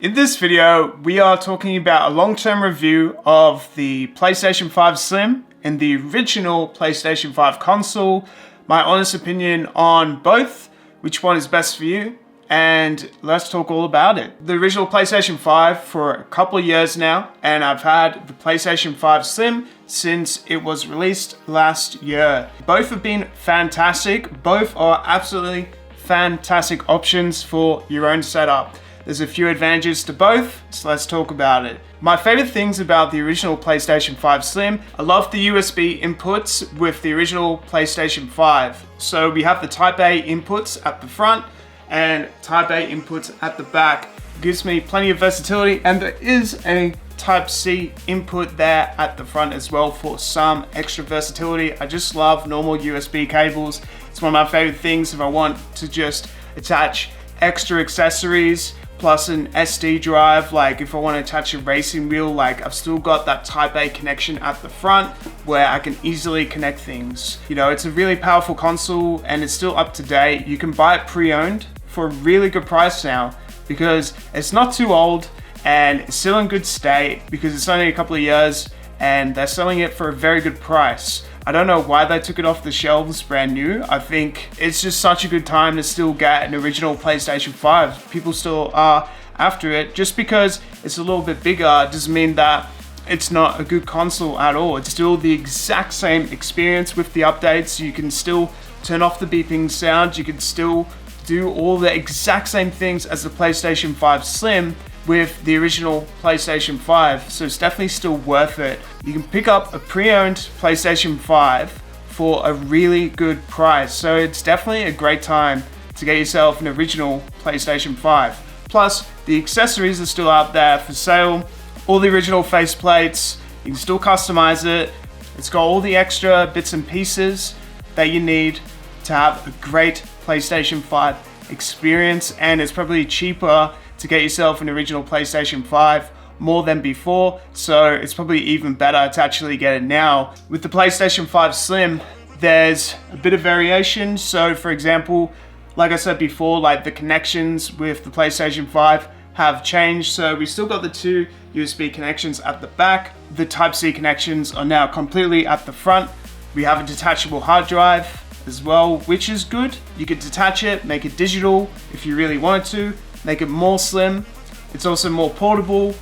In this video, we are talking about a long-term review of the PlayStation 5 Slim and the original PlayStation 5 console, my honest opinion on both, which one is best for you, and let's talk all about it. The original PlayStation 5 for a couple of years now, and I've had the PlayStation 5 Slim since it was released last year. Both have been fantastic. Both are absolutely fantastic options for your own setup. There's a few advantages to both, so let's talk about it. My favorite things about the original PlayStation 5 Slim, I love the USB inputs with the original PlayStation 5. So we have the Type A inputs at the front and Type A inputs at the back. It gives me plenty of versatility, and there is a Type C input there at the front as well for some extra versatility. I just love normal USB cables. It's one of my favorite things if I want to just attach extra accessories plus an SD drive. Like if I want to attach a racing wheel, like I've still got that Type A connection at the front where I can easily connect things. You know, it's a really powerful console and it's still up to date. You can buy it pre-owned for a really good price now because it's not too old and it's still in good state because it's only a couple of years and they're selling it for a very good price. I don't know why they took it off the shelves brand new. I think it's just such a good time to still get an original PlayStation 5. People still are after it. Just because it's a little bit bigger doesn't mean that it's not a good console at all. It's still the exact same experience with the updates. You can still turn off the beeping sound. You can still do all the exact same things as the PlayStation 5 Slim with the original PlayStation 5, so it's definitely still worth it. You can pick up a pre-owned PlayStation 5 for a really good price, so it's definitely a great time to get yourself an original PlayStation 5. Plus, the accessories are still out there for sale. All the original faceplates, you can still customize it. It's got all the extra bits and pieces that you need to have a great PlayStation 5 experience, and it's probably cheaper to get yourself an original PlayStation 5 more than before, so it's probably even better to actually get it now. With the PlayStation 5 Slim, there's a bit of variation. So for example, like I said before, like the connections with the PlayStation 5 have changed. So we still got the two USB connections at the back. The Type C connections are now completely at the front. We have a detachable hard drive as well, which is good. You could detach it, make it digital if you really wanted to, make it more slim. It's also more portable.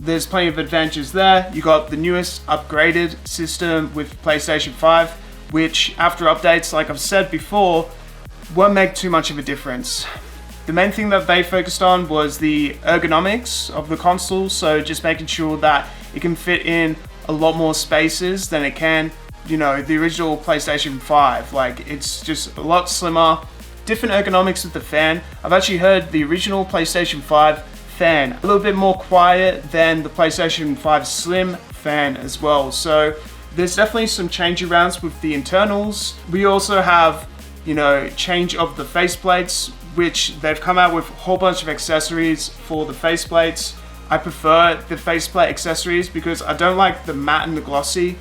There's plenty of advantages there. You got the newest upgraded system with PlayStation 5, which after updates, like I've said before, won't make too much of a difference. The main thing that they focused on was the ergonomics of the console, so just making sure that it can fit in a lot more spaces than it can, you know, the original PlayStation 5. Like, it's just a lot slimmer. Different ergonomics with the fan. I've actually heard the original PlayStation 5 fan a little bit more quiet than the PlayStation 5 Slim fan as well. So there's definitely some change arounds with the internals. We also have, you know, change of the faceplates, which they've come out with a whole bunch of accessories for the faceplates. I prefer the faceplate accessories because I don't like the matte and the glossy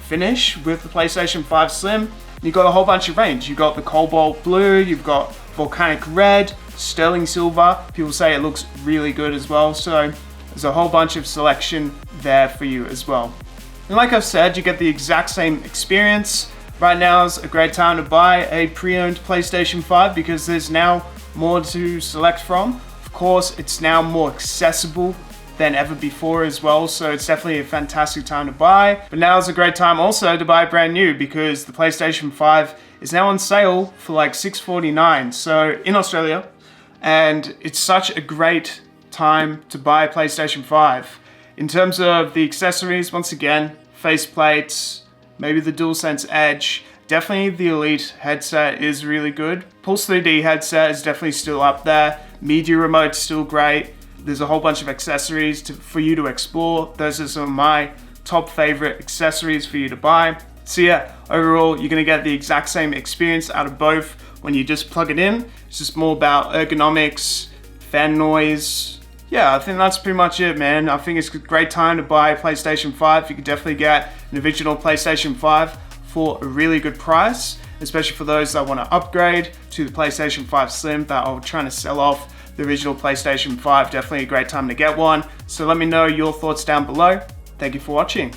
finish with the PlayStation 5 Slim. You've got a whole bunch of range. You've got the cobalt blue, you've got volcanic red, sterling silver. People say it looks really good as well. So there's a whole bunch of selection there for you as well. And like I've said, you get the exact same experience. Right now is a great time to buy a pre-owned PlayStation 5 because there's now more to select from. Of course, it's now more accessible than ever before as well, so it's definitely a fantastic time to buy. But now is a great time also to buy brand new because the PlayStation 5 is now on sale for like $649, so in Australia, and it's such a great time to buy a PlayStation 5. In terms of the accessories, once again, faceplates, maybe the DualSense Edge, definitely the Elite headset is really good. Pulse 3D headset is definitely still up there. Media remote's still great. There's a whole bunch of accessories for you to explore. Those are some of my top favorite accessories for you to buy. So yeah, overall, you're gonna get the exact same experience out of both when you just plug it in. It's just more about ergonomics, fan noise. Yeah, I think that's pretty much it, man. I think it's a great time to buy a PlayStation 5. You could definitely get an original PlayStation 5 for a really good price, especially for those that want to upgrade to the PlayStation 5 Slim that are trying to sell off the original PlayStation 5, definitely a great time to get one. So let me know your thoughts down below. Thank you for watching.